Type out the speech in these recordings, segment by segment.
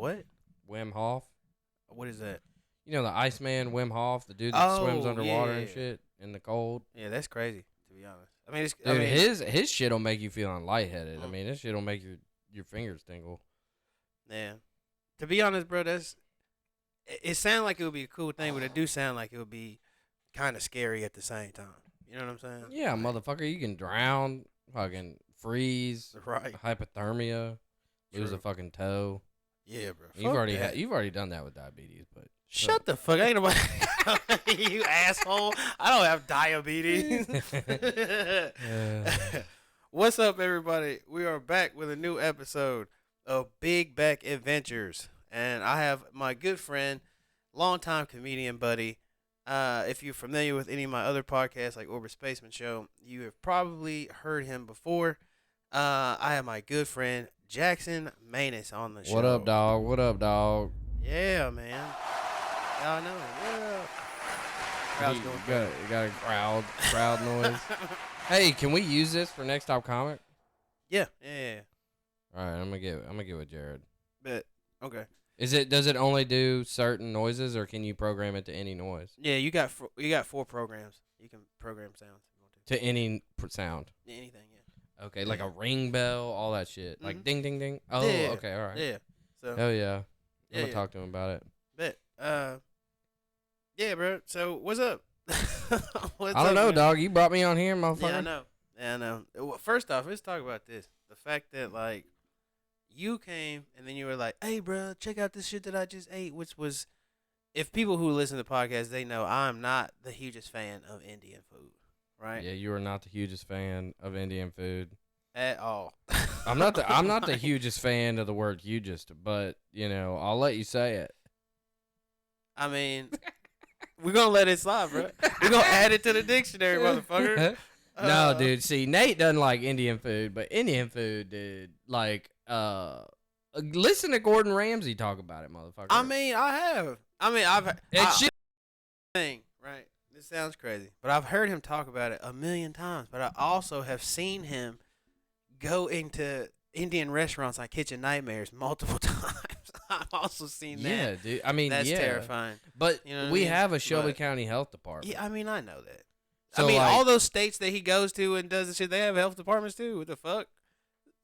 what? Wim Hof. What is that? You know the Iceman, Wim Hof, the dude that swims underwater and yeah. shit in the cold. Yeah, that's crazy. To be honest, I mean, Dude, his shit'll make you feel lightheaded. I mean, his shit'll make your fingers tingle. Yeah. To be honest, bro, it sounds like it would be a cool thing, but it do sound like it would be kind of scary at the same time. You know what I'm saying? Yeah, like, motherfucker, you can drown, fucking freeze, right? hypothermia, lose a fucking toe. Yeah, bro. You've already done that with diabetes, but shut the fuck. Ain't nobody. You asshole. I don't have diabetes. What's up, everybody? We are back with a new episode of Big Back Adventures, and I have my good friend, longtime comedian buddy. If you're familiar with any of my other podcasts, like Spaceman Show, you have probably heard him before. I have my good friend Jackson Maness on the show. What up, dog? What up, dog? Yeah, man. Y'all know. Yeah. You got a crowd noise. Hey, can we use this for Next Top Comic? Yeah. All right, I'm gonna get with Jared. Bet. Okay. Does it only do certain noises, or can you program it to any noise? Yeah, you got 4 programs. You can program sounds if you want to any sound. Anything, yeah. Okay, like a ring bell, all that shit, like ding, ding, ding. Oh, yeah. Okay, all right. Yeah. So. Hell yeah. I'm gonna talk to him about it. Bet. Yeah, bro. So what's up? I don't know, dog. You brought me on here, motherfucker. Yeah, I know. Well, first off, let's talk about this. The fact that like you came and then you were like, "Hey, bro, check out this shit that I just ate," which was, if people who listen to the podcast, they know I'm not the hugest fan of Indian food, right? Yeah, you are not the hugest fan of Indian food at all. I'm not the hugest fan of the word hugest, but you know, I'll let you say it. I mean, we're gonna let it slide, bro. We're gonna add it to the dictionary, motherfucker. No, dude. See, Nate doesn't like Indian food, but Indian food, dude, like, listen to Gordon Ramsay talk about it, motherfucker. I mean, I've thing, right? This sounds crazy, but I've heard him talk about it a million times. But I also have seen him go into Indian restaurants like Kitchen Nightmares multiple times. I've also seen that. Yeah, dude. I mean, that's terrifying. But you know we have a Shelby County Health Department. Yeah, I mean, I know that. So, I mean, all those states that he goes to and does the shit, they have health departments too. What the fuck?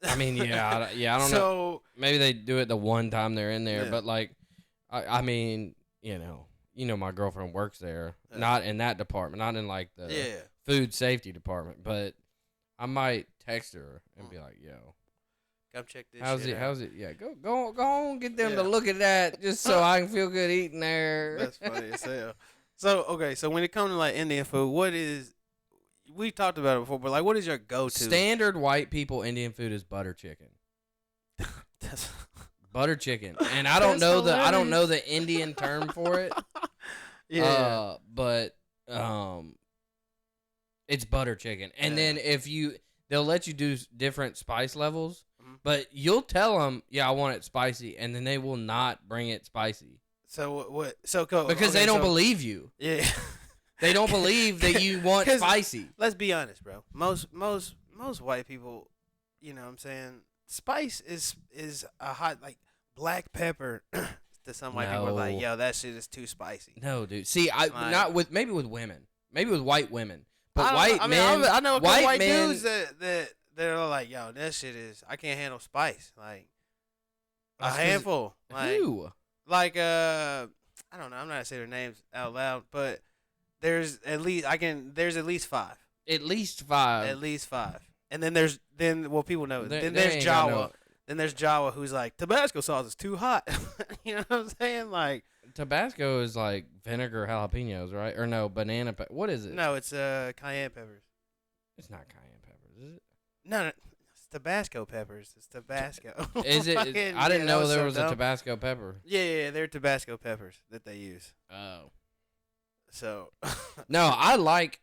I mean, yeah, I don't know. Maybe they do it the one time they're in there, but like, I mean, you know, my girlfriend works there, not in that department, not in like the food safety department, but I might text her and be like, "Yo, come check this. How's it? Yeah, go on, get them to look at that just so I can feel good eating there." That's funny as hell. So okay, so when it comes to like Indian food, we talked about it before, but like, what is your go-to? Standard white people Indian food is butter chicken. Butter chicken, and I don't know the Indian term for it. Yeah, but it's butter chicken, and then they'll let you do different spice levels, but you'll tell them, "Yeah, I want it spicy," and then they will not bring it spicy. So what? Because they don't believe you. Yeah. They don't believe that you want spicy. Let's be honest, bro. Most white people, you know what I'm saying, spice is a hot, like black pepper to some white people are like, yo, that shit is too spicy. No, dude. See, maybe with women. Maybe with white women. But I know a couple white men, dudes that they're like, yo, that shit is, I can't handle spice. Like a handful. Like, who? Like I don't know. I'm not gonna say their names out loud, but there's at least 5. At least 5. At least 5. And then people know. Then there's Jawa. Then there's Jawa who's like, Tabasco sauce is too hot. You know what I'm saying? Like Tabasco is like vinegar jalapenos, right? Or no, banana what is it? No, it's cayenne peppers. It's not cayenne peppers, is it? No, it's Tabasco peppers. It's Tabasco. Is it? I didn't know there was a Tabasco pepper. Yeah, they're Tabasco peppers that they use. Oh. So no, I like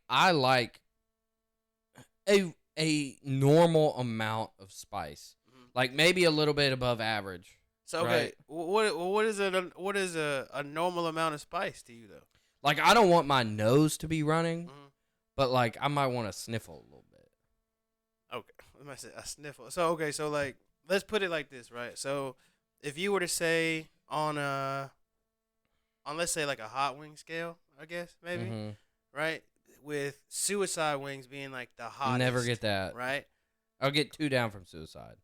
a normal amount of spice, like maybe a little bit above average. So okay, right? What is a normal amount of spice to you though? Like I don't want my nose to be running, but like I might want to sniffle a little bit. Okay, let me say a sniffle. So okay, so like let's put it like this, right? So if you were to say on let's say like a hot wing scale, I guess maybe, Mm-hmm. right? With suicide wings being like the Never hottest, get that. right? I'll get 2 down from suicide.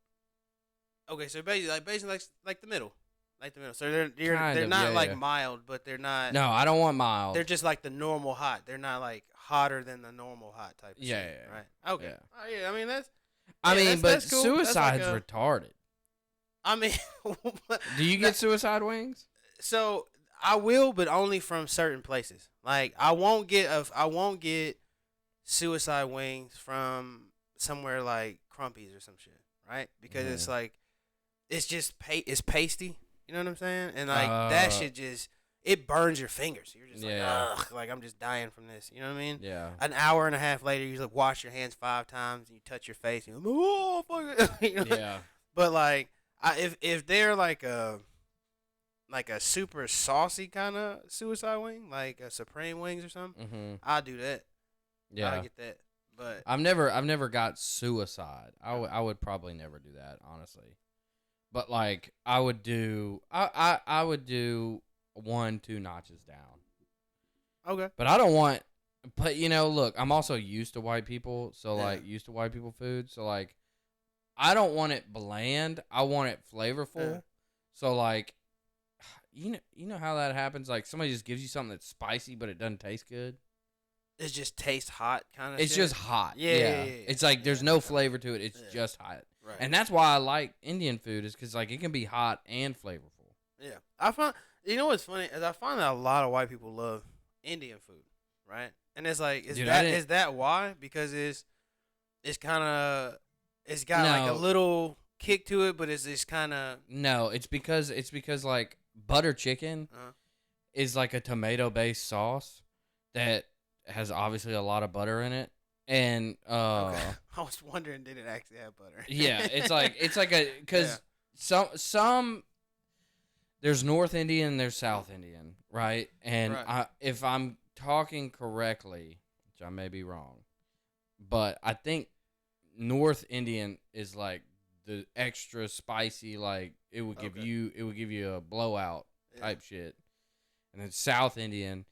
Okay, so basically like the middle, like the middle. So they're Kind of, not yeah, like yeah. mild, but they're not. No, I don't want They're mild. just like the normal hot. They're not like hotter than the normal hot type of Yeah, shit, yeah, right? Okay. yeah. Oh, yeah, I mean that's I mean, but that's cool. That's like suicide's retarded. I mean, Do you get suicide wings? so I will, but only from certain places. Like I won't get suicide wings from somewhere like Crumpy's or some shit, right? Because it's like it's just it's pasty. You know what I'm saying? And like that shit just it burns your fingers. You're just like, ugh, like I'm just dying from this. You know what I mean? Yeah. An hour and a half later, you like wash your hands 5 times and you touch your face. And you're like, oh fuck it. You know? Yeah. But like, if they're like a super saucy kind of suicide wing, like a supreme wings or something, I'll do that. Yeah. I get that. But I've never got suicide. I would probably never do that, honestly. But like I would do 1, 2 notches down. Okay. But I don't want. But look, I'm also used to white people, so like used to white people food. So like, I don't want it bland. I want it flavorful. Yeah. So like, you know how that happens. Like somebody just gives you something that's spicy, but it doesn't taste good. It just tastes hot, kind of. It's just hot. Yeah. It's like there's no flavor to it. It's just hot. Right. And that's why I like Indian food, is because like it can be hot and flavorful. Yeah, I find what's funny is I find that a lot of white people love Indian food, right? And it's like is that why? Because it's kind of it's got like a little kick to it, but it's just kind of no. It's because like butter chicken is like a tomato based sauce that has obviously a lot of butter in it. And okay. I was wondering, did it actually have butter? Yeah, it's like a because some there's North Indian and there's South Indian, right? And if I'm talking correctly, which I may be wrong, but I think North Indian is like the extra spicy, like it would give you a blowout type shit, and then South Indian.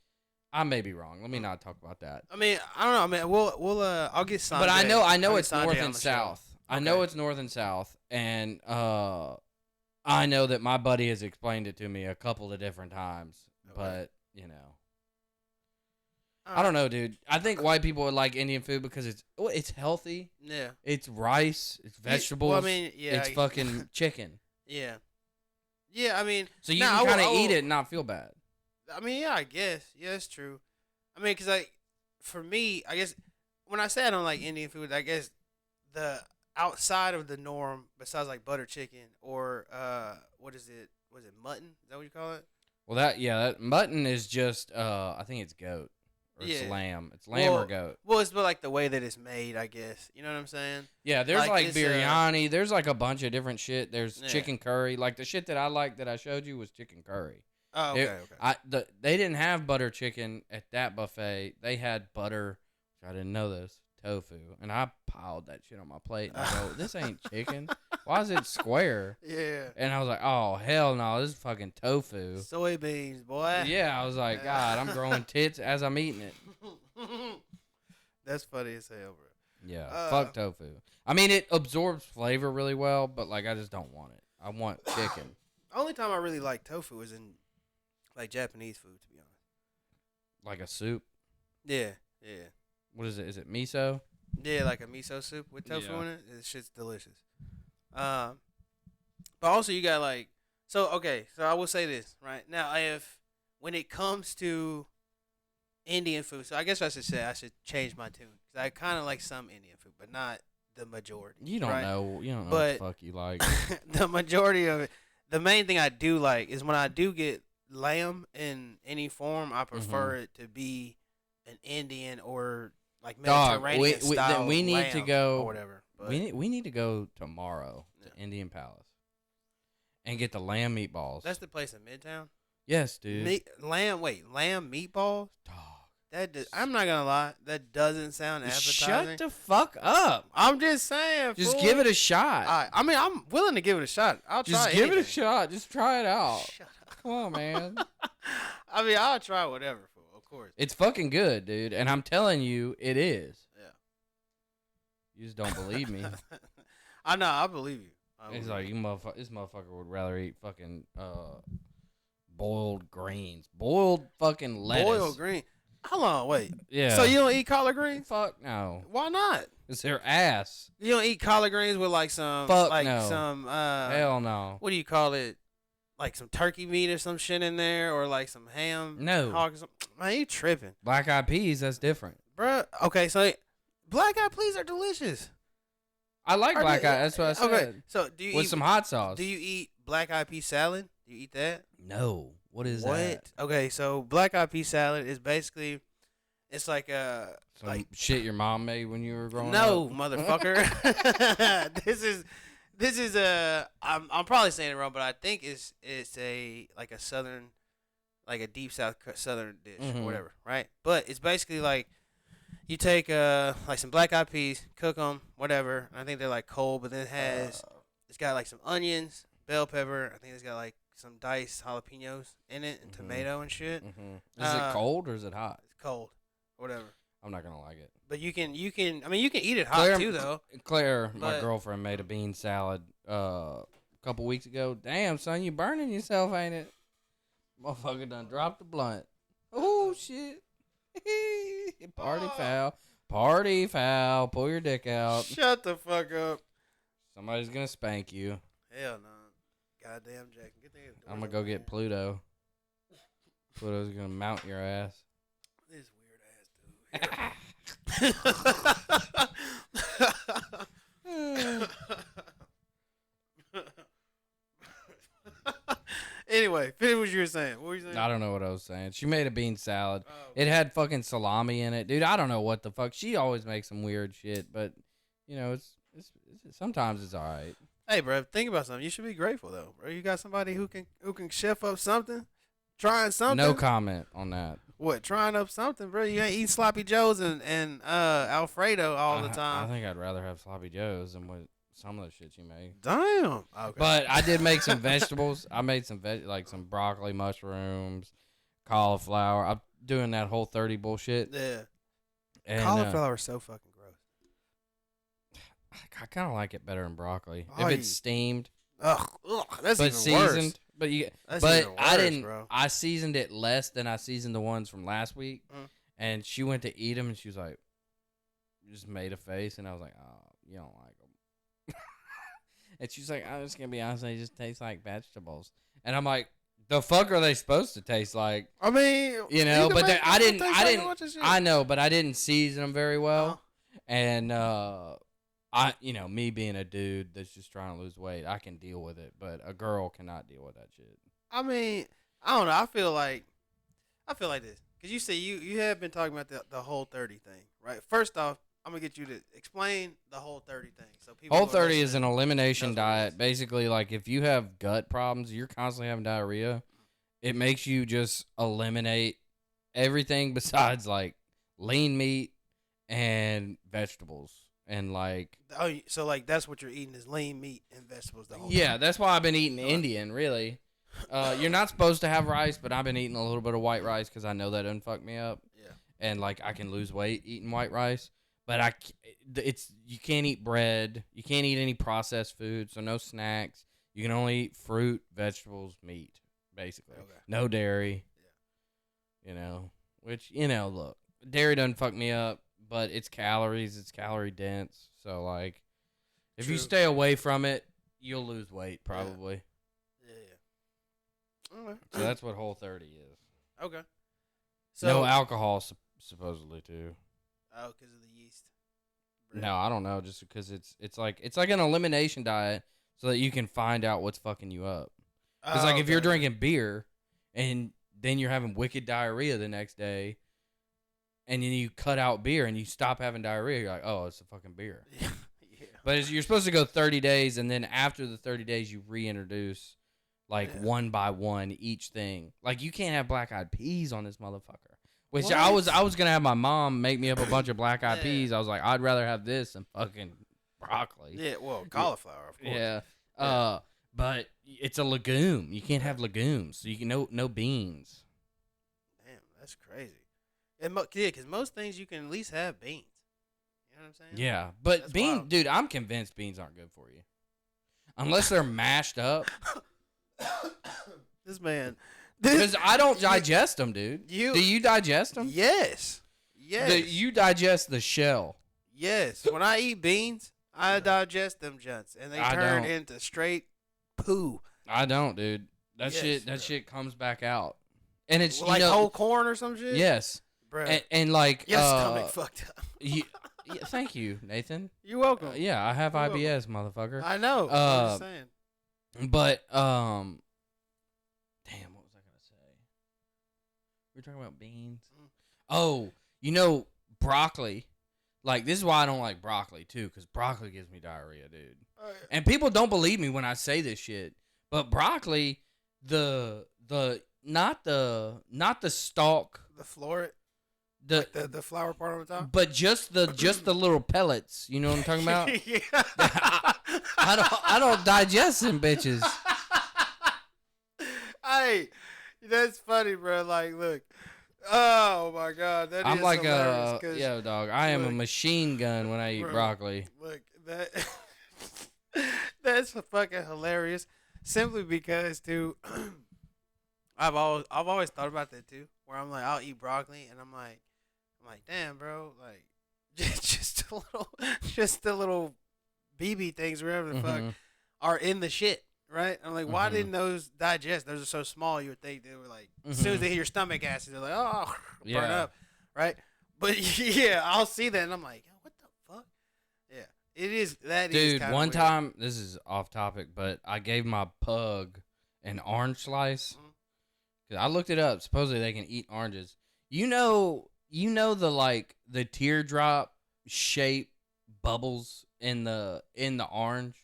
I may be wrong. Let me not talk about that. I mean, I don't know. I mean, we'll I'll get Sanjay. But I know it's North and South. Okay. I know it's North and South, and I know that my buddy has explained it to me a couple of different times. Okay. But I don't know, dude. I think white people would like Indian food because it's healthy. Yeah. It's rice. It's vegetables. Well, I mean, yeah. It's fucking chicken. Yeah. Yeah, I mean. So you can kind of eat it and not feel bad. I mean, yeah, I guess. Yeah, it's true. I mean, because, like, for me, I guess, when I say I don't like Indian food, I guess the outside of the norm, besides, like, butter chicken or, what is it? Was it mutton? Is that what you call it? Well, that mutton is just, I think it's goat. Or it's lamb. It's lamb or goat. Well, it's like the way that it's made, I guess. You know what I'm saying? Yeah, there's like biryani. There's like a bunch of different shit. There's chicken curry. Like the shit that I like that I showed you was chicken curry. Oh, okay, okay. They didn't have butter chicken at that buffet. They had butter, which I didn't know this, tofu. And I piled that shit on my plate. And I go, this ain't chicken. Why is it square? Yeah. And I was like, oh, hell no, this is fucking tofu. Soybeans, boy. Yeah, I was like, God, I'm growing tits as I'm eating it. That's funny as hell, bro. Yeah, fuck tofu. I mean, it absorbs flavor really well, but, like, I just don't want it. I want chicken. Only time I really like tofu is in, like, Japanese food, to be honest. Like a soup? Yeah. What is it? Is it miso? Yeah, like a miso soup with tofu in it. This shit's delicious. But also you got like, so I will say this right now. When it comes to Indian food, so I guess I should change my tune because I kind of like some Indian food, but not the majority. You don't know. You don't know but what the fuck you like. The majority of it. The main thing I do like is when I do get lamb in any form, I prefer it to be an Indian or like Mediterranean style. Then we need to go or whatever. But we need to go tomorrow to Indian Palace and get the lamb meatballs. That's the place in Midtown. Yes, dude. Lamb meatballs. Dog. I'm not gonna lie. That doesn't sound appetizing. Shut the fuck up. I'm just saying. Just fool. give it a shot. I mean, I'm willing to give it a shot. I'll try. Just give it a shot. Just try it out. Shut up. Come on, man. I mean, I'll try whatever. Fool. Of course. It's fucking good, dude. And I'm telling you, it is. Yeah. You just don't believe me. I know. I believe you. It's like this motherfucker would rather eat fucking boiled greens, boiled fucking lettuce. Boiled green. Hold on, wait. Yeah. So you don't eat collard greens? Fuck no. Why not? It's their ass. You don't eat collard greens with like some Fuck like no. some Hell no. what do you call it? Like some turkey meat or some shit in there, or like some ham. No. Hog or something. Man, you tripping, Black eyed peas. That's different. bruh. Okay, so black eyed peas are delicious. I like black eyed. That's what I said. Okay, so do you with eat, some hot sauce? Do you eat black eyed pea salad? Do you eat that? No. What is what? that? Okay, so black eyed pea salad is basically, it's like Some like shit your mom made when you were growing no, up? motherfucker. This is I'm probably saying it wrong, but I think it's a like a southern, like a deep south southern dish or whatever, right? But it's basically like you take like some black eyed peas, cook them, whatever. I think they're like cold, but then it's got like some onions, bell pepper. I think it's got like some diced jalapenos in it and tomato and shit. Is it cold or is it hot? It's cold, whatever. I'm not gonna like it. But you can I mean you can eat it hot too though. Claire, my girlfriend, made a bean salad a couple weeks ago. Damn, son, you burning yourself, ain't it? Motherfucker done dropped the blunt. Oh shit. Party foul. Party foul. Pull your dick out. Shut the fuck up. Somebody's gonna spank you. Hell no. Goddamn Jackson. Get there. I'm gonna go get Pluto. Pluto's gonna mount your ass. This weird ass dude. Anyway, finish what you were saying. What were you saying? I don't know what I was saying. She made a bean salad. Oh. It had fucking salami in it, dude. I don't know what the fuck. She always makes some weird shit, but you know, it's sometimes it's all right. Hey, bro, think about something. You should be grateful though, bro. You got somebody who can chef up something, trying something. No comment on that. What, trying up something, bro? You ain't eating sloppy joes and Alfredo all the I time. think I'd rather have sloppy joes than what some of the shit you made. Damn. Okay. But I did make some vegetables. I made some like some broccoli, mushrooms, cauliflower. I'm doing that Whole30 bullshit. Yeah. And, cauliflower is so fucking gross. I kind of like it better than broccoli Oh, if it's steamed. Ugh, that's but even seasoned. worse. But That's but even worse, I didn't. bro. I seasoned it less than I seasoned the ones from last week. And she went to eat them, and she was like, just made a face, and I was like, oh, you don't like them. And she's like, I'm just gonna be honest, they just taste like vegetables. And I'm like, the fuck are they supposed to taste like? I mean, you know, but I didn't. I know, but I didn't season them very well. And me being a dude that's just trying to lose weight, I can deal with it, but a girl cannot deal with that shit. I mean, I don't know. I feel like this because you say you have been talking about the Whole30 thing, right? First off, I'm gonna get you to explain the Whole30 thing. So people. Whole30 is an elimination diet. Basically, like if you have gut problems, you're constantly having diarrhea. It makes you just eliminate everything besides like lean meat and vegetables. And like, so like that's what you're eating is lean meat and vegetables the whole time. Yeah, that's why I've been eating Indian. Really, you're not supposed to have rice, but I've been eating a little bit of white rice because I know that doesn't fuck me up. Yeah, and like I can lose weight eating white rice, but you can't eat bread, you can't eat any processed food, so no snacks. You can only eat fruit, vegetables, meat, basically. Okay. No dairy. Yeah. You know, which look, dairy doesn't fuck me up. But it's calories, it's calorie dense. So, like, if you stay away from it, you'll lose weight, probably. Yeah. Okay. So that's what Whole30 is. Okay. So, no alcohol, supposedly, too. Oh, because of the yeast. No, I don't know. Just because it's like an elimination diet so that you can find out what's fucking you up. Because, if you're drinking beer and then you're having wicked diarrhea the next day, and then you cut out beer and you stop having diarrhea, you're like, oh, it's a fucking beer. Yeah. But you're supposed to go 30 days, and then after the 30 days, you reintroduce, like, one by one each thing. Like, you can't have black-eyed peas on this motherfucker. Which I was gonna have my mom make me up a bunch of black eyed peas. I was like, I'd rather have this than fucking broccoli. Yeah, well, cauliflower, of course. Yeah. But it's a legume. You can't have legumes. So you can no beans. Damn, that's crazy. And because most things you can at least have beans. You know what I'm saying? Yeah, but dude, I'm convinced beans aren't good for you, unless they're mashed up. This man. Because I don't digest them, dude. Do you digest them? Yes. You digest the shell. Yes. When I eat beans, I digest them junts, and they turn into straight poo. I don't, dude. That shit comes back out, and it's like whole corn or some shit. Yes, bro. And like your stomach fucked up. Yeah, thank you, Nathan. You're welcome. Yeah, I have IBS, motherfucker. I know. I'm just saying. But damn, what was I gonna say? We were talking about beans. Oh, broccoli. Like, this is why I don't like broccoli too, because broccoli gives me diarrhea, dude. And people don't believe me when I say this shit, but broccoli, not the stalk, the floret. The flower part on the top, but just the little pellets. You know what I'm talking about? Yeah. I don't digest them bitches. Hey, that's funny, bro. Like, look. Oh my God, I'm like dog. I am a machine gun when I eat broccoli. Look, that's fucking hilarious. Simply because, too, I've always thought about that too. Where I'm like, I'll eat broccoli, and I'm like, damn, bro, like, just a little BB things, wherever the fuck, are in the shit, right? I'm like, why didn't those digest? Those are so small. You would think they were like, as soon as they hear your stomach acid, they're like, oh, burn up, right? But yeah, I'll see that, and I'm like, what the fuck? Yeah, it is. That is. Dude, one time, this is off topic, but I gave my pug an orange slice. I looked it up. Supposedly they can eat oranges. You know the teardrop shape bubbles in the orange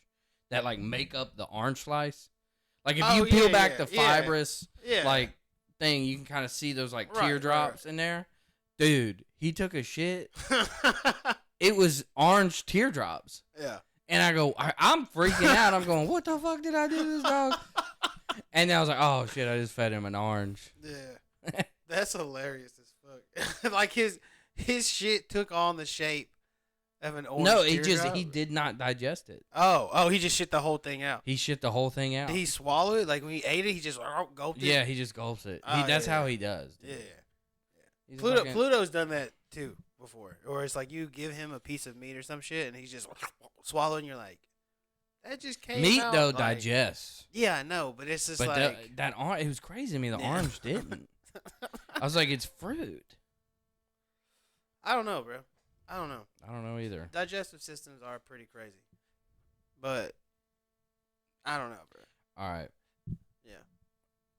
that like make up the orange slice. Like if you peel back the fibrous like thing, you can kind of see those like teardrops in there. Dude, he took a shit. It was orange teardrops. Yeah. And I go, I'm freaking out. I'm going, what the fuck did I do to this dog? And then I was like, oh, shit, I just fed him an orange. Yeah. That's hilarious as fuck. Like, his shit took on the shape of an orange teardrop? He did not digest it. Oh, he just shit the whole thing out. He shit the whole thing out. Did he swallow it? Like, when he ate it, he just gulped it? Yeah, he just gulps it. That's how he does. Dude. Yeah. Pluto's done that, too, before. Or it's like you give him a piece of meat or some shit, and he's just swallowing, and you're like, that just came meat out. Though like, digests. Yeah, I know, but it's just that orange. It was crazy to me. The orange didn't. I was like, it's fruit. I don't know, bro. I don't know either. Digestive systems are pretty crazy, but I don't know, bro. All right. Yeah.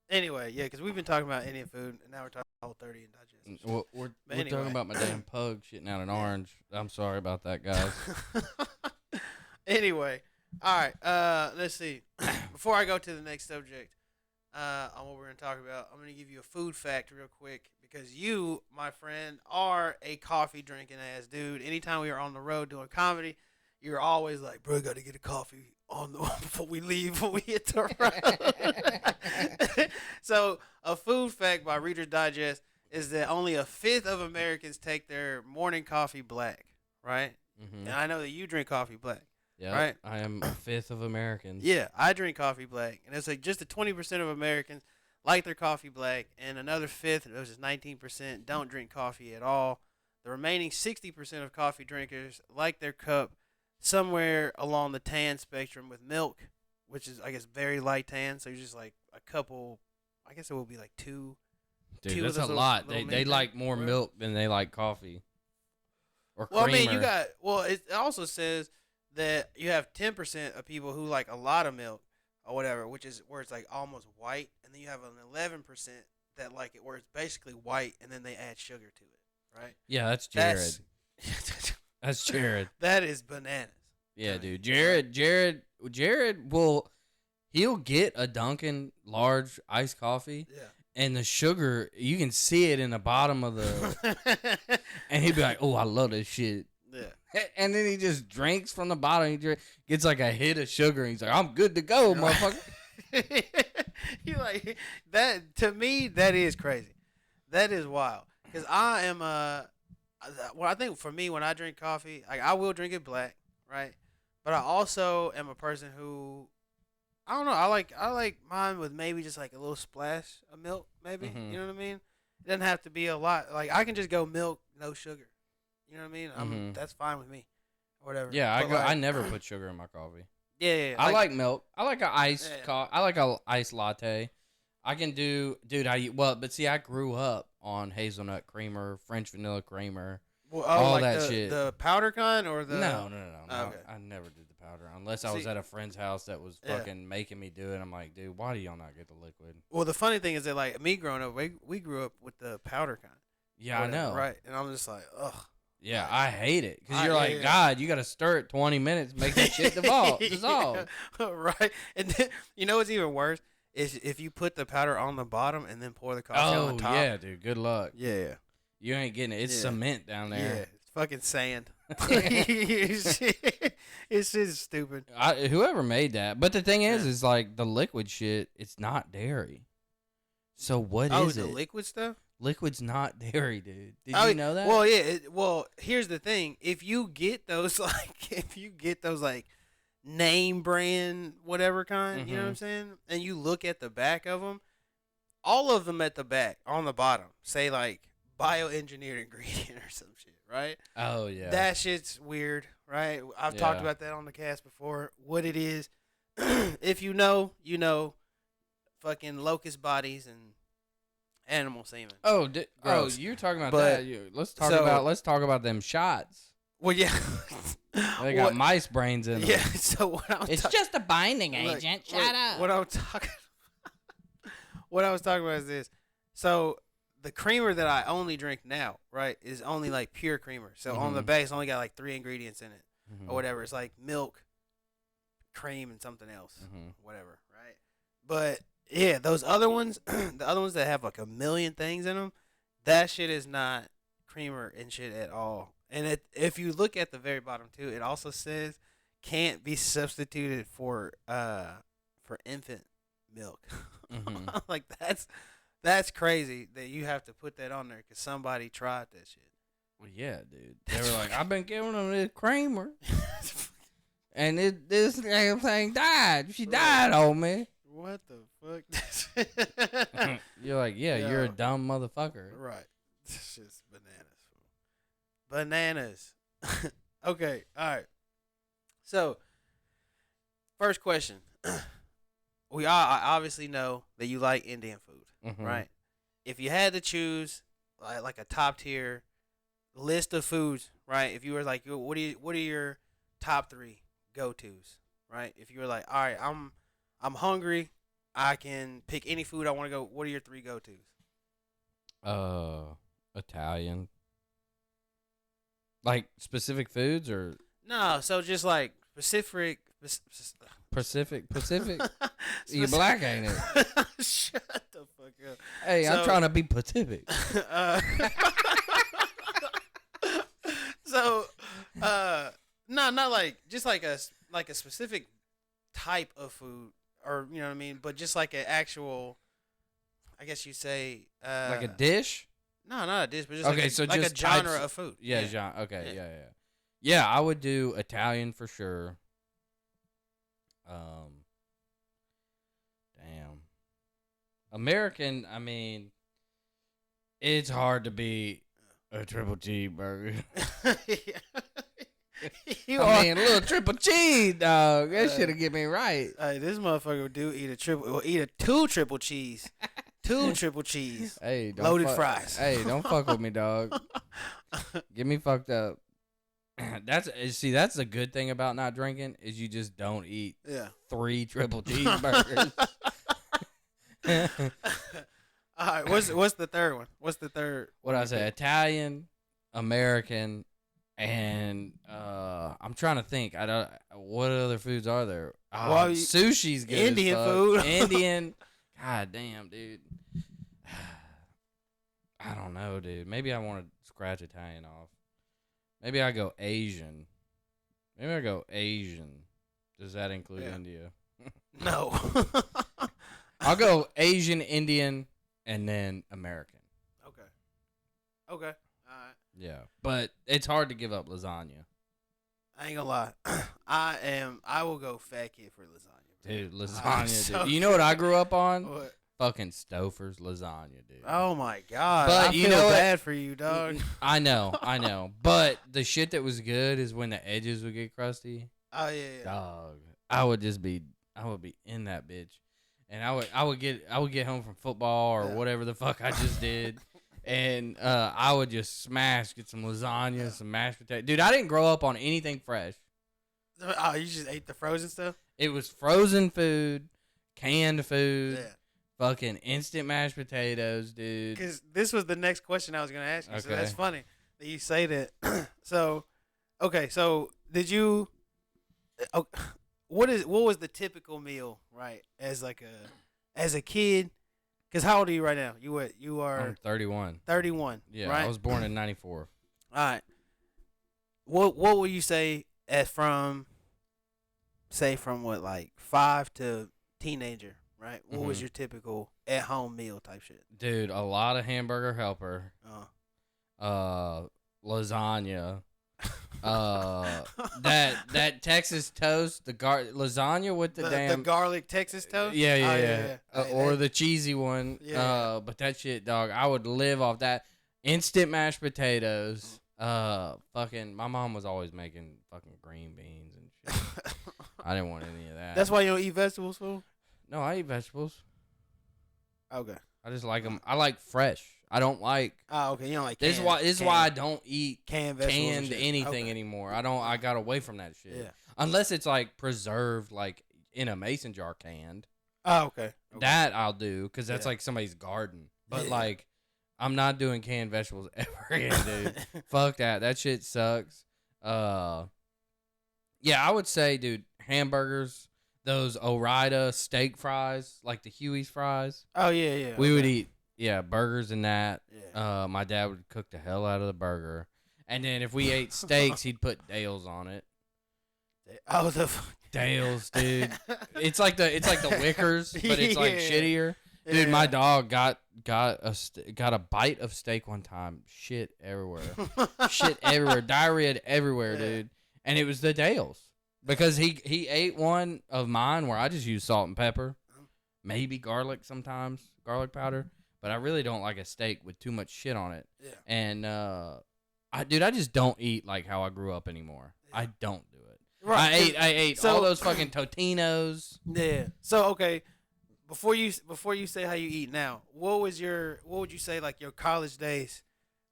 Anyway, yeah, because we've been talking about Indian food, and now we're talking about Whole30 and digestive. Well, we're talking about my damn pug shitting out an orange. I'm sorry about that, guys. Anyway. All right, let's see. Before I go to the next subject on what we're going to talk about, I'm going to give you a food fact real quick because you, my friend, are a coffee drinking ass dude. Anytime we are on the road doing comedy, you're always like, bro, got to get a coffee on the before we leave when we hit the road. So a food fact by Reader's Digest is that only a fifth of Americans take their morning coffee black, right? Mm-hmm. And I know that you drink coffee black. Yeah, right. I am a fifth of Americans. Yeah, I drink coffee black, and it's like just 20% of Americans like their coffee black, and another fifth, which is 19%, don't drink coffee at all. The remaining 60% of coffee drinkers like their cup somewhere along the tan spectrum with milk, which is, I guess, very light tan. So you're just like a couple. I guess it would be like two. Dude, that's a lot. They like more milk than they like coffee. Or creamer. Well, I mean, it also says that you have 10% of people who like a lot of milk or whatever, which is where it's like almost white, and then you have an 11% that like it where it's basically white, and then they add sugar to it, right? Yeah, that's Jared. That's Jared. That is bananas. Yeah, dude. Jared he'll get a Dunkin' large iced coffee, and the sugar, you can see it in the bottom of the, and he'd be like, "Oh, I love this shit." Yeah. And then he just drinks from the bottom. He gets like a hit of sugar, and he's like, "I'm good to go, motherfucker." You like that? To me, that is crazy. That is wild. Cause I am well, I think for me when I drink coffee, like I will drink it black, right? But I also am a person who I don't know. I like mine with maybe just like a little splash of milk, maybe. Mm-hmm. You know what I mean? It doesn't have to be a lot. Like I can just go milk, no sugar. You know what I mean? Mm-hmm. That's fine with me, or whatever. Yeah, But like, I never put sugar in my coffee. Yeah. I like milk. I like a iced Yeah. I like a iced latte. I can do, dude. But see, I grew up on hazelnut creamer, French vanilla creamer, Well, all like that shit. the powder kind or the No. Okay. I never did the powder unless I was See, at a friend's house that was yeah. fucking making me do it. I'm like, dude, why do y'all not get the liquid? Well, the funny thing is that like me growing up, we grew up with the powder kind. Yeah, I know. Right, and I'm just like, ugh. Yeah, I hate it because you're yeah. God, you got to stir it 20 minutes, make that shit dissolve. Yeah, right, and then you know what's even worse is if you put the powder on the bottom and then pour the coffee on the top. Yeah, dude. Good luck. Yeah. You ain't getting it. It's cement down there. Yeah, it's fucking sand. It's just stupid. Whoever made that. But the thing is like the liquid shit, it's not dairy. So what is it? Oh, the liquid stuff? Liquid's not dairy, dude. Did you know that? Well, yeah. Well, here's the thing. If you get those like name brand whatever kind, you know what I'm saying? And you look at the back of them, all of them at the back on the bottom say like bioengineered ingredient or some shit, right? Oh yeah. That shit's weird, right? I've talked about that on the cast before. What it is, if you know, you know, fucking locust bodies and animal semen. You're talking about that. Let's talk about them shots. Well, yeah. They got mice brains in them. Yeah. So it's just a binding agent. Shut up. What I was talking about is this. So the creamer that I only drink now, right, is only like pure creamer. So on the base, only got like 3 ingredients in it or whatever. It's like milk, cream, and something else, whatever, right? But yeah, those other ones, the other ones that have like a million things in them, that shit is not creamer and shit at all. And if you look at the very bottom too, it also says can't be substituted for infant milk. Like that's crazy that you have to put that on there because somebody tried that shit. Well, yeah, dude. They were like, I've been giving them this creamer, and this damn thing died. She died on me. What the fuck? You're like, yeah, you're a dumb motherfucker. Right. It's just bananas. Okay, all right. So, first question. We all obviously know that you like Indian food, right? If you had to choose like a top tier list of foods, right? If you were like, what are your top 3 go-tos, right? If you were like, all right, I'm hungry, I can pick any food I want to go. What are your 3 go-tos? Italian. Like specific foods or no? So just like Pacific. You black, ain't it? Shut the fuck up. Hey, I'm trying to be Pacific. No, not like just like a specific type of food, or you know what I mean, but just like an actual, I guess you say, like a dish. No, not a dish, but just okay, like so like just a genre of food. Yeah, genre. Okay, yeah. Yeah, I would do Italian for sure. Damn. American, I mean, it's hard to beat a triple cheeseburger. I mean, a little triple cheese, dog. That should have get me right. Hey, this motherfucker do eat 2 triple cheese. 2 triple cheese. Hey, loaded fries. Hey, don't fuck with me, dog. Get me fucked up. That's the good thing about not drinking is you just don't eat 3 triple cheeseburgers. All right, what's the third one? What's the third? What I say? Italian, American, and I'm trying to think. I don't. What other foods are there? Sushi's good. Indian food. Indian. God damn, dude. I don't know, dude. Maybe I want to scratch Italian off. Maybe I go Asian. Does that include India? No. I'll go Asian, Indian, and then American. Okay. All right. Yeah, but it's hard to give up lasagna. I ain't gonna lie. I will go fat kid for lasagna. Bro. Dude, lasagna, dude. You know what I grew up on? What? Fucking Stouffer's lasagna, dude. Oh my god. But I you feel know bad for you, dog. I know. But the shit that was good is when the edges would get crusty. Oh yeah. Dog. I would be in that bitch. And I would get home from football or whatever the fuck I just did. And I would just get some lasagna, some mashed potatoes. Dude, I didn't grow up on anything fresh. Oh, you just ate the frozen stuff? It was frozen food, canned food, fucking instant mashed potatoes, dude. Because this was the next question I was going to ask you. Okay. So that's funny that you say that. So did you... what was the typical meal, right? As a kid... Because how old are you right now? You are... I'm 31. 31, yeah, right? I was born in 94. All right. What would you say from what, like 5 to teenager, right? What was your typical at-home meal type shit? Dude, a lot of hamburger helper. Lasagna. That Texas toast, the lasagna with the garlic Texas toast. Yeah. Or the cheesy one. Yeah. But that shit, dog, I would live off that. Instant mashed potatoes. Fucking, my mom was always making fucking green beans and shit. I didn't want any of that. That's why you don't eat vegetables, fool? No, I eat vegetables. Okay. I just like them. I like fresh. I don't like. Oh, okay. You don't like. This is why I don't eat canned anything okay. anymore. I got away from that shit. Yeah. Unless it's like preserved, like in a mason jar canned. Oh, okay. That I'll do because that's like somebody's garden. But like, I'm not doing canned vegetables ever again, dude. Fuck that. That shit sucks. Yeah, I would say, dude, hamburgers. Those Ore-Ida steak fries, like the Huey's fries. Oh yeah. We would eat. Yeah, burgers and that. Yeah. My dad would cook the hell out of the burger, and then if we ate steaks, he'd put Dale's on it. Oh, Dale's, dude. It's like the Wickers, but it's like shittier. Dude, my dog got a bite of steak one time. Shit everywhere. Diarrhea everywhere, dude. And it was the Dale's because he ate one of mine where I just use salt and pepper, maybe garlic sometimes, garlic powder. But I really don't like a steak with too much shit on it. Yeah. And, I just don't eat like how I grew up anymore. Yeah. I don't do it. Right. I ate all those fucking Totinos. Yeah. So, okay, before you say how you eat now, what would you say, like, your college days,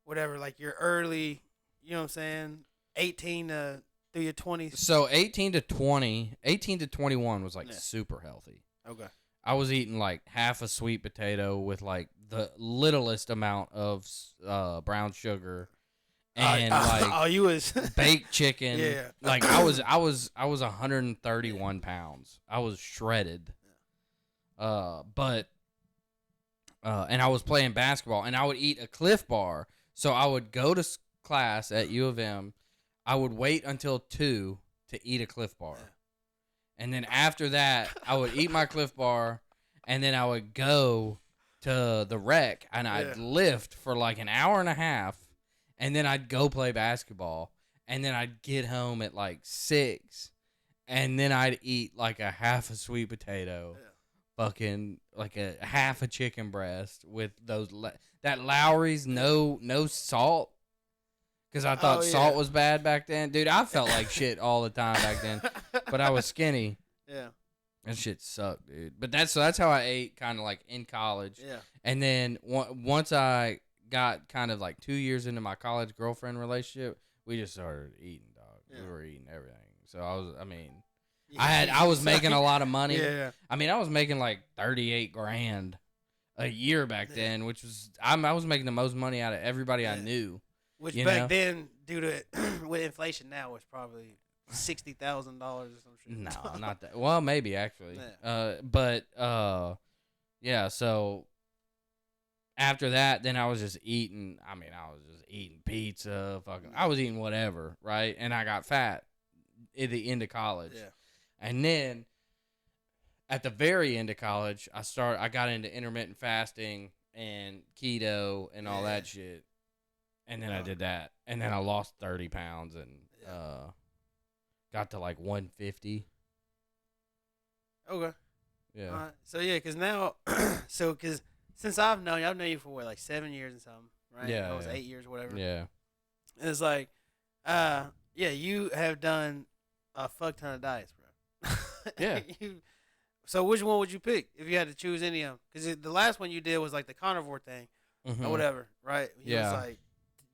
whatever, like your early, you know what I'm saying, 18 to through your 20s? So, 18 to 21 was, like, super healthy. Okay. I was eating like half a sweet potato with like the littlest amount of brown sugar and you was baked chicken. Yeah. Like I was 131 pounds. I was shredded. And I was playing basketball and I would eat a Cliff Bar. So I would go to class at U of M. I would wait until 2 to eat a Cliff Bar. Yeah. And then after that, I would eat my Cliff Bar, and then I would go to the rec, and I'd lift for like an hour and a half, and then I'd go play basketball, and then I'd get home at like 6, and then I'd eat like a half a sweet potato, fucking like a half a chicken breast with that Lowry's no salt. Because I thought salt was bad back then. Dude, I felt like shit all the time back then. But I was skinny. Yeah. That shit sucked, dude. But that's how I ate kind of like in college. Yeah. And then once I got kind of like 2 years into my college girlfriend relationship, we just started eating, dog. Yeah. We were eating everything. So I was making a lot of money. Yeah. I mean, I was making like 38 grand a year back then, which was, I was making the most money out of everybody I knew. Which back then, due to with inflation now, was probably $60,000 or some shit. No, not that. Well, maybe actually. Yeah. So after that, then I was just eating. I mean, I was just eating pizza. I was eating whatever, right? And I got fat at the end of college. Yeah. And then at the very end of college, I got into intermittent fasting and keto and all that shit. And then I did that. And then I lost 30 pounds and got to like 150. Okay. Yeah. So yeah, because now, because since I've known you for what, like 7 years and something, right? Yeah. It was 8 years, whatever. Yeah. And it's like, yeah, you have done a fuck ton of diets, bro. Yeah. So which one would you pick if you had to choose any of them? Because the last one you did was like the carnivore thing or whatever, right? You was like,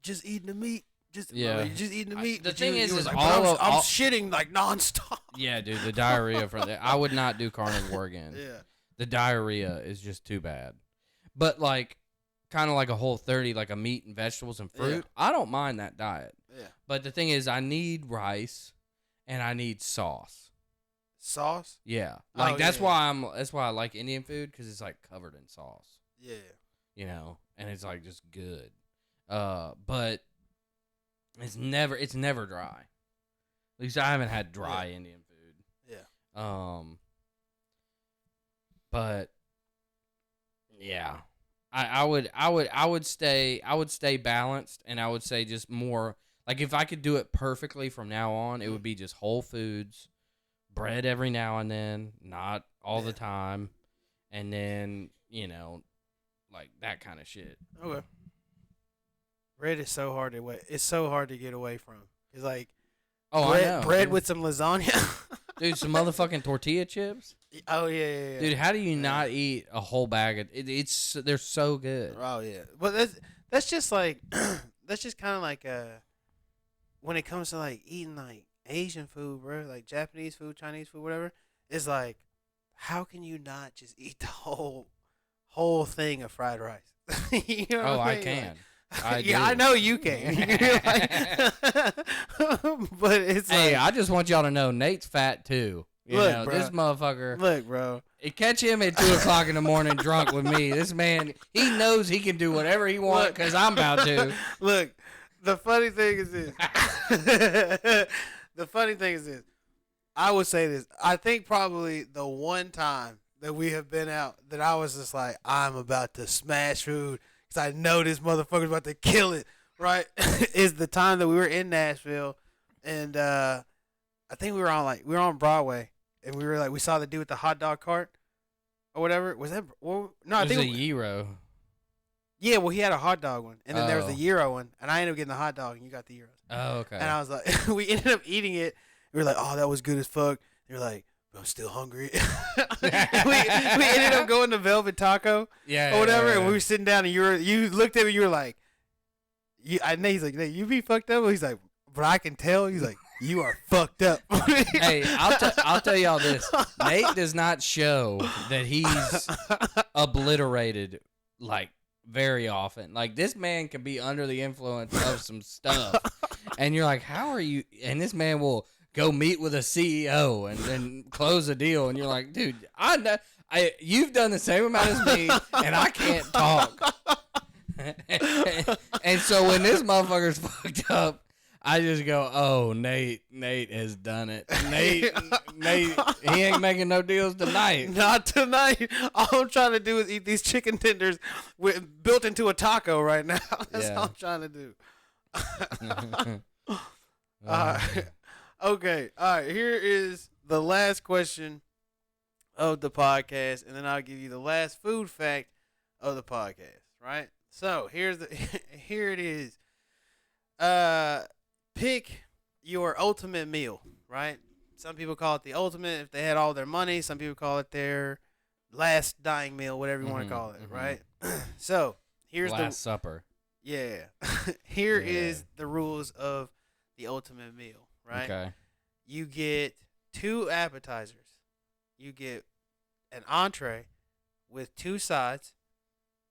just eating the meat. You're just eating the meat. The thing is like, I'm shitting like nonstop. Yeah, dude, the diarrhea from that. I would not do carnivore again. Yeah. The diarrhea is just too bad. But like, kind of like a Whole30, like a meat and vegetables and fruit. I don't mind that diet. Yeah. But the thing is, I need rice and I need sauce. Sauce? Yeah. Like that's why I like Indian food, because it's like covered in sauce. Yeah. You know, and it's like just good. But it's never dry. At least I haven't had dry Indian food. Yeah. But yeah, I would stay balanced, and I would say just more like, if I could do it perfectly from now on, it would be just whole foods, bread every now and then, not all the time, and then, you know, like that kind of shit. Okay. Bread is so hard it's so hard to get away from. It's like bread with some lasagna. Dude, some motherfucking tortilla chips. Oh yeah. Dude, how do you not eat a whole bag of it? They're so good. Oh yeah. But that's just like that's just kind of like when it comes to like eating like Asian food, bro, like Japanese food, Chinese food, whatever. It's like, how can you not just eat the whole thing of fried rice? You know what I mean? Can. Like, Yeah, I know you can. But it's like, hey, I just want y'all to know Nate's fat too. You know, bro, this motherfucker. Look, bro. Catch him at 2 o'clock in the morning drunk with me. This man, he knows he can do whatever he wants because I'm about to. Look, the funny thing is this. I would say this. I think probably the one time that we have been out that I was just like, I'm about to smash food, I know this motherfucker's about to kill it, right? Is the time that we were in Nashville, and I think we were on Broadway, and we saw the dude with the hot dog cart or whatever. Was that? Well, no, I think it was a gyro. Yeah, well, he had a hot dog one, and then there was the gyro one, and I ended up getting the hot dog, and you got the gyros. Oh, okay. And I was like, we ended up eating it. We were like, oh, that was good as fuck. And you're like, I'm still hungry. we ended up going to Velvet Taco, or whatever, and we were sitting down, and you looked at me, you were like, he's like, you be fucked up. He's like, but I can tell. He's like, you are fucked up. Hey, I'll tell y'all this. Nate does not show that he's obliterated like very often. Like, this man can be under the influence of some stuff, and you're like, how are you? And this man will go meet with a CEO and then close a deal, and you're like, dude, you've done the same amount as me, and I can't talk. And so when this motherfucker's fucked up, I just go, oh, Nate has done it. Nate, he ain't making no deals tonight. Not tonight. All I'm trying to do is eat these chicken tenders built into a taco right now. That's all I'm trying to do. Okay. All right. Here is the last question of the podcast, and then I'll give you the last food fact of the podcast. Right. So here it is. Pick your ultimate meal. Right. Some people call it the ultimate if they had all their money. Some people call it their last dying meal, whatever you want to call it. Right. So here's last supper. Yeah. Here is the rules of the ultimate meal. Right? Okay. You get 2 appetizers. You get an entree with 2 sides,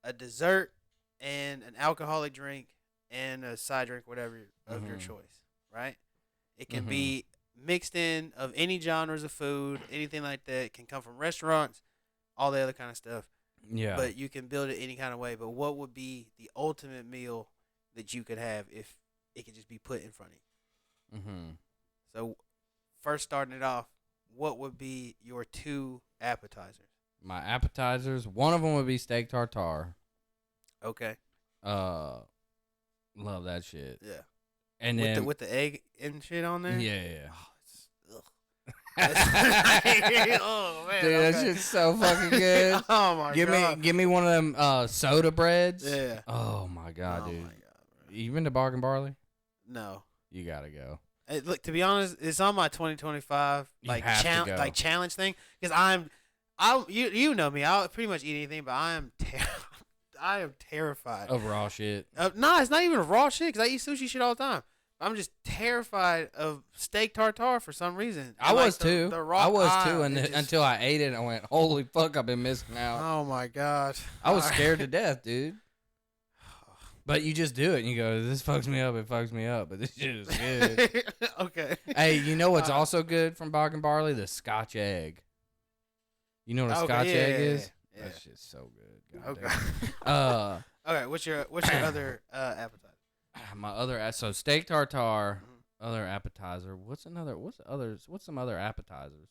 a dessert, and an alcoholic drink, and a side drink, whatever of your choice. Right? It can be mixed in of any genres of food, anything like that. It can come from restaurants, all the other kind of stuff. Yeah. But you can build it any kind of way. But what would be the ultimate meal that you could have if it could just be put in front of you? Mm-hmm. So, first starting it off, what would be your 2 appetizers? My appetizers, one of them would be steak tartare. Okay. Love that shit. Yeah. And with then with the egg and shit on there. yeah. Oh man, dude, okay. that shit's so fucking good. Oh my god. Give me one of them soda breads. Yeah. Oh my god, dude. My god, You been to Bargain Barley? No. You gotta go. Hey, look, to be honest, it's on my 2025 challenge thing because you know me. I'll pretty much eat anything, but I am terrified of raw shit. No, it's not even raw shit because I eat sushi shit all the time. I'm just terrified of steak tartare for some reason. I was too. And until I ate it, and I went, "Holy fuck, I've been missing out." Oh my god, I was scared to death, dude. But you just do it, and you go, "This fucks me up. It fucks me up." But this shit is good. Okay. Hey, you know what's also good from Bargain Barley? The Scotch egg. You know what a Scotch egg is? Yeah. That shit's so good. God Okay. Okay. What's your other appetizer? My other so steak tartare, other appetizer. What's some other appetizers?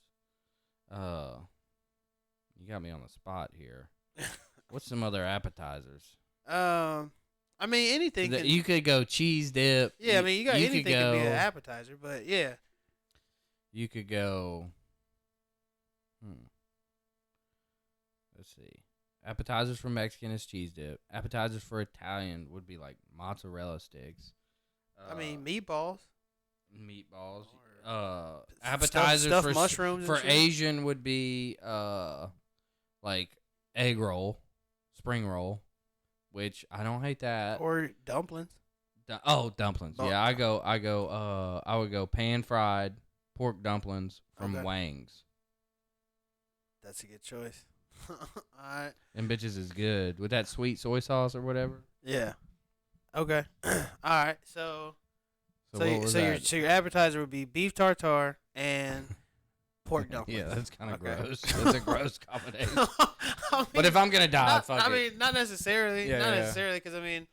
You got me on the spot here. What's some other appetizers? I mean anything. You could go cheese dip. Yeah, I mean you got anything could be an appetizer, but yeah. You could go. Let's see. Appetizers for Mexican is cheese dip. Appetizers for Italian would be like mozzarella sticks. I mean meatballs. Appetizers stuffed for mushrooms for and shit. Asian would be like egg roll, spring roll, which I don't hate that. Or dumplings. Dumplings. Yeah, I would go pan fried pork dumplings from Wang's. That's a good choice. Alright. Them bitches is good with that sweet soy sauce or whatever. Yeah. Okay. Alright. So your appetizer would be beef tartare and pork dumplings. Yeah, that's kind of Okay. gross. That's a gross combination. But if I'm gonna die, fuck it. Not necessarily. Yeah, not yeah. necessarily because I mean,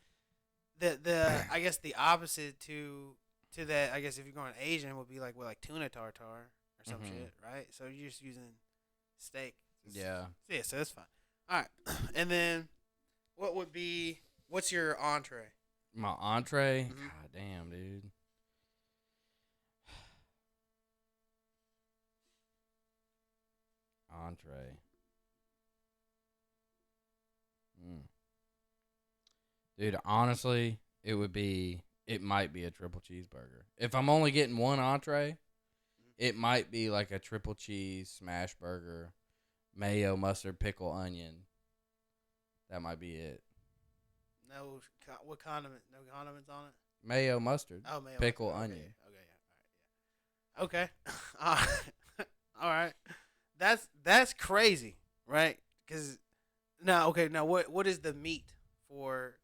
the I guess the opposite to that, I guess if you're going Asian would be like tuna tartare or some shit, right? So you're just using steak. Yeah. Yeah, so that's fine. All right, and then what's your entree? My entree? Mhm. God damn, dude. Entree. Dude, honestly, it might be a triple cheeseburger. If I'm only getting one entree, it might be like a triple cheese smash burger, mayo, mustard, pickle, onion. That might be it. No, what condiment? No condiments on it. Mayo, mustard, Oh, mayo, pickle, okay. onion. Okay, all right, yeah. Okay. All right. That's crazy, right? Because now what is the meat for?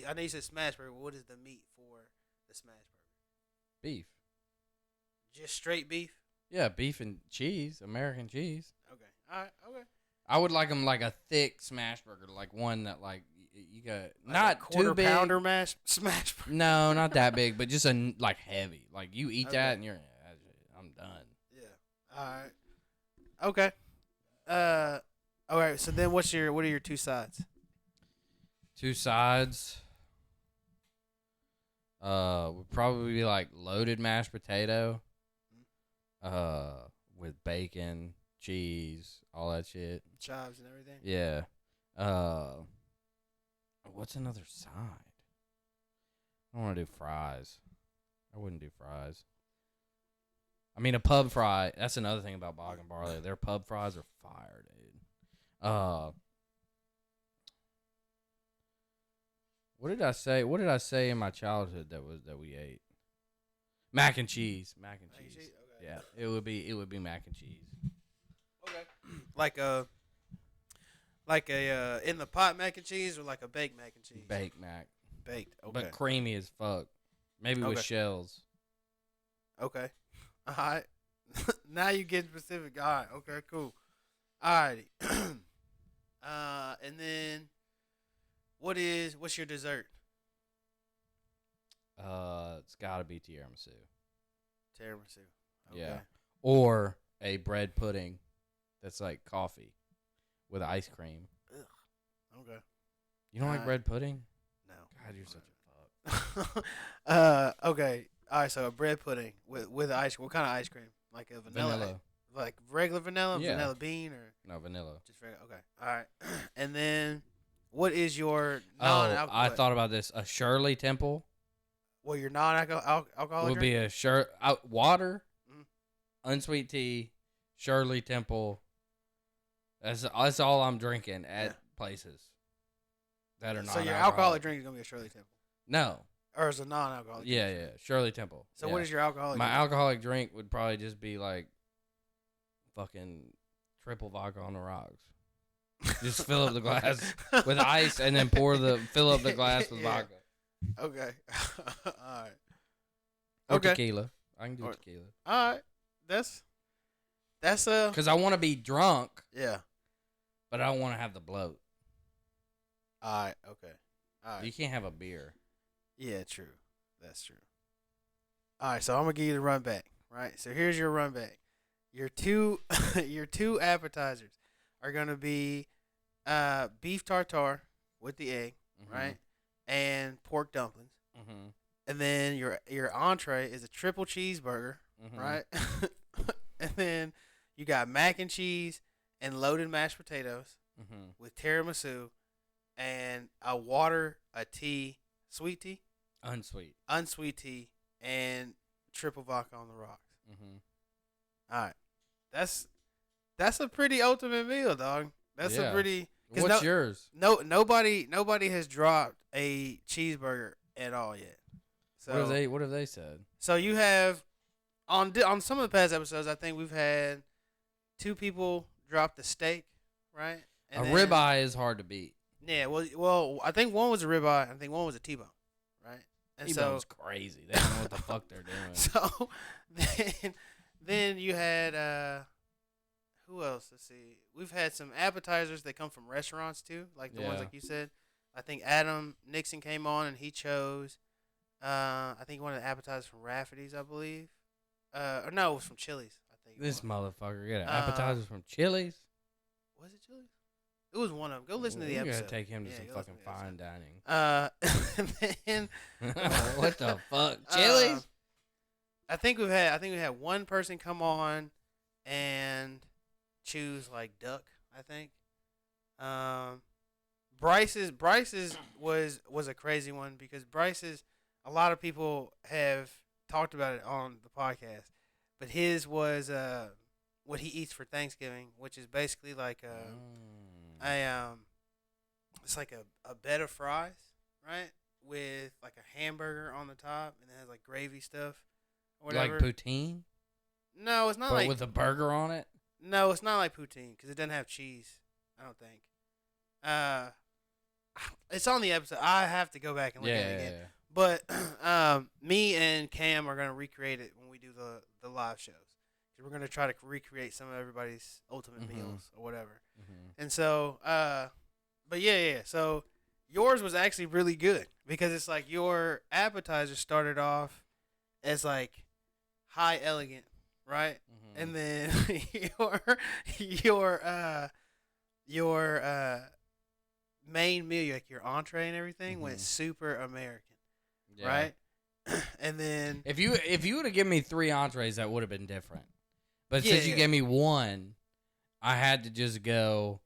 I know you said smash burger. What is the meat for the smash burger? Beef. Just straight beef. Yeah, beef and cheese, American cheese. Okay. All right. Okay. I would like them like a thick smash burger, like one that like you got Like not a quarter too big. pounder smash burger. No, not that big, but just like heavy. Like you eat Okay. that and you're, I'm done. Yeah. All right. Okay. All right. So then, what are your 2 sides? 2 sides. Would probably be like loaded mashed potato. With bacon, cheese, all that shit. Chives and everything. Yeah. What's another side? I don't want to do fries. I wouldn't do fries. I mean, a pub fry. That's another thing about Bog and Barley. Their pub fries are fire, dude. What did I say? What did I say in my childhood that we ate? Mac and cheese. Mac and cheese. Okay. Yeah, it would be mac and cheese. Okay. like a in the pot mac and cheese or like a baked mac and cheese? Baked mac. Baked. Okay. But creamy as fuck. Maybe with shells. Okay. All right. Now you get specific. All right. Okay. Cool. All righty. And then what's your dessert? It's gotta be tiramisu. Tiramisu. Okay. Yeah. Or a bread pudding that's like coffee with ice cream. Ugh. Okay. You don't like bread pudding? No. God, you're such a fuck. Okay. All right. So a bread pudding with ice. What kind of ice cream? Like a vanilla. Like regular vanilla, vanilla bean, or no vanilla? Just regular. Okay. All right. And then, what is your non-alcoholic? I thought about this. A Shirley Temple. Well, your non-alcoholic would be a water, unsweet tea, Shirley Temple. That's all I'm drinking at places that are not. So your alcoholic drink is gonna be a Shirley Temple. No. Or is a non-alcoholic? Yeah, Shirley Temple. So what is your alcoholic? My alcoholic drink would probably just be like fucking triple vodka on the rocks. Just fill up the glass with ice and then fill up the glass with vodka. Okay. All right. Or tequila. I can do tequila. All right. That's because I want to be drunk. Yeah. But I don't want to have the bloat. All right. Okay. All right. You can't have a beer. Yeah, true. That's true. All right, so I'm gonna give you the run back. Right. So here's your run back. Your two appetizers are gonna be beef tartare with the egg, right, and pork dumplings, and then your entree is a triple cheeseburger, right, and then you got mac and cheese and loaded mashed potatoes with tiramisu and a tea, sweet tea, unsweet tea, and triple vodka on the rocks. All right, that's a pretty ultimate meal, dog. That's a pretty. What's yours? Nobody has dropped a cheeseburger at all yet. So what have they said? So you have on some of the past episodes, I think we've had 2 people drop the steak, right? And ribeye is hard to beat. Yeah, well, I think one was a ribeye. I think one was a T-bone, right? And T-bone's crazy. They don't know what the fuck they're doing. So then you had who else? Let's see. We've had some appetizers that come from restaurants too, like the ones like you said. I think Adam Nixon came on and he chose. I think one of the appetizers from Rafferty's, I believe. Or no, it was from Chili's. I think. This motherfucker got appetizers from Chili's. Was it Chili's? It was one of them. Go listen to the episode. You gotta take him to some fucking fine dining. And then what the fuck, Chili's? I think we had one person come on and choose like duck. I think. Bryce's was a crazy one because Bryce's, a lot of people have talked about it on the podcast, but his was what he eats for Thanksgiving, which is basically like it's like a bed of fries, right, with like a hamburger on the top, and it has like gravy stuff, or whatever. Like poutine? No, it's not but like with a burger on it. No, it's not like poutine because it doesn't have cheese. I don't think. It's on the episode. I have to go back and look at it again. Yeah. But me and Cam are gonna recreate it when we do the live shows. We're gonna try to recreate some of everybody's ultimate meals or whatever. And so, but yeah. So yours was actually really good because it's like your appetizer started off as like high elegant, right? And then your main meal, like your entree and everything, went super American, right? And then if you would have given me 3 entrees, that would have been different. But since you gave me 1, I had to just go,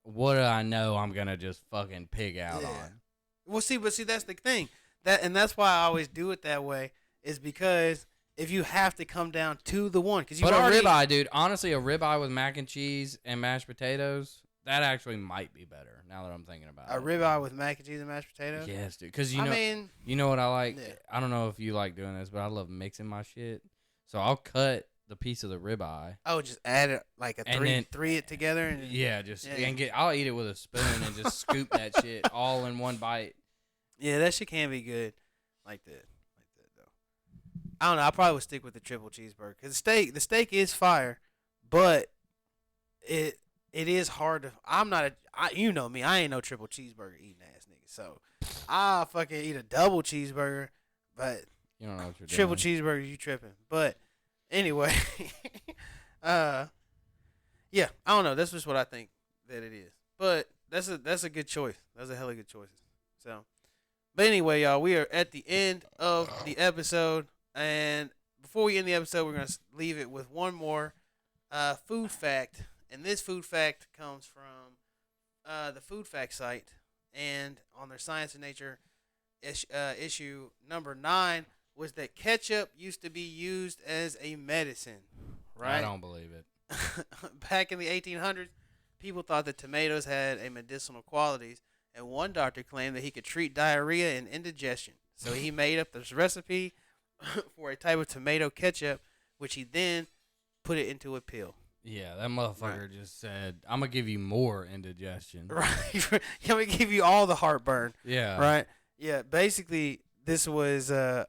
what do I know I'm gonna just fucking pig out on? Well, see, that's the thing. That's why I always do it that way, is because if you have to come down to the one, because a ribeye, dude. Honestly, a ribeye with mac and cheese and mashed potatoes, that actually might be better. Now that I'm thinking about it, a ribeye with mac and cheese and mashed potatoes. Yes, dude. Because you know what I like. Yeah. I don't know if you like doing this, but I love mixing my shit. So I'll cut the piece of the ribeye. Oh, just add it like three it together and I'll eat it with a spoon and just scoop that shit all in one bite. Yeah, that shit can be good, like that though. I don't know. I probably would stick with the triple cheeseburger because the steak is fire, but it it is hard to. I'm not you know me. I ain't no triple cheeseburger eating ass nigga. So I fucking eat a double cheeseburger, but you don't know what you're triple doing. cheeseburger, you tripping. But anyway, uh, yeah, I don't know. That's just what I think that it is. But that's a good choice. That's a hella good choice. So, but anyway, y'all, we are at the end of the episode, and before we end the episode, we're gonna leave it with one more food fact, and this food fact comes from the Food Fact site, and on their Science and Nature issue number 9 was that ketchup used to be used as a medicine. Right? I don't believe it. Back in the 1800s, people thought that tomatoes had a medicinal qualities, and one doctor claimed that he could treat diarrhea and indigestion. So he made up this recipe for a type of tomato ketchup, which he then put it into a pill. Yeah, that motherfucker just said, "I'm gonna give you more indigestion." Right, I'm gonna give you all the heartburn. Yeah. Right. Yeah. Basically, this was a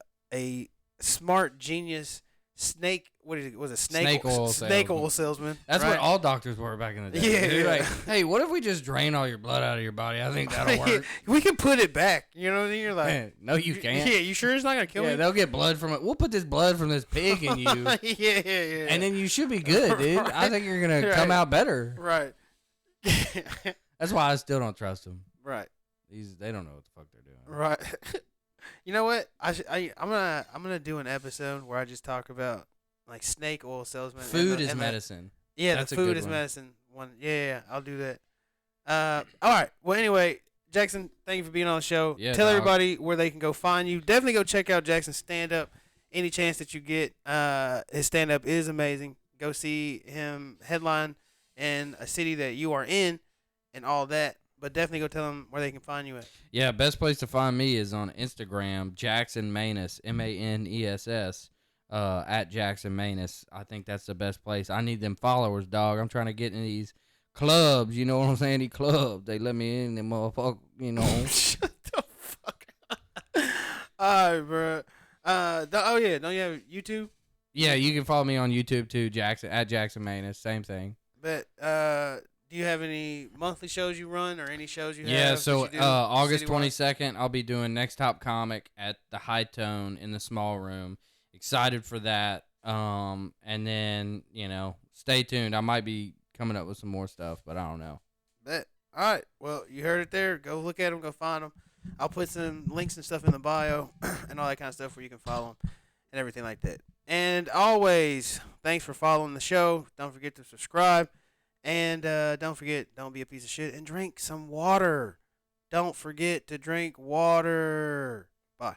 smart genius snake. What is it? Was a snake oil salesman. That's right? what all doctors were back in the day. Yeah. They're like, hey, what if we just drain all your blood out of your body? I think that'll work. We can put it back. You know what I mean? You're like, Man, no, you can't. Yeah, you sure it's not gonna kill me? Yeah, they'll get blood from it. We'll put this blood from this pig in you. Yeah. And then you should be good, dude. Right. I think you're gonna come out better. Right. That's why I still don't trust them. Right. They don't know what the fuck they're doing. Right. You know what? I'm gonna do an episode where I just talk about like snake oil salesman. Food is medicine. Yeah, that's the food is medicine one. Yeah, I'll do that. All right. Well, anyway, Jackson, thank you for being on the show. Yeah, Tell everybody where they can go find you. Definitely go check out Jackson's stand up. Any chance that you get, his stand up is amazing. Go see him headline in a city that you are in, and all that. But definitely go tell them where they can find you at. Yeah, best place to find me is on Instagram, Jackson Maness, Maness, at Jackson Maness. I think that's the best place. I need them followers, dog. I'm trying to get in these clubs. You know what I'm saying? These clubs. They let me in, them motherfuckers, you know. Shut the fuck up. All right, bro. Oh, yeah. Don't you have YouTube? Yeah, you can follow me on YouTube, too, at Jackson Maness. Same thing. But, do you have any monthly shows you run or any shows you have? Yeah, so August citywide? 22nd, I'll be doing Next Top Comic at the High Tone in the small room. Excited for that. And then, stay tuned. I might be coming up with some more stuff, but I don't know. Bet. All right. Well, you heard it there. Go look at them. Go find them. I'll put some links and stuff in the bio and all that kind of stuff where you can follow them and everything like that. And always, thanks for following the show. Don't forget to subscribe. And don't forget, don't be a piece of shit and drink some water. Don't forget to drink water. Bye.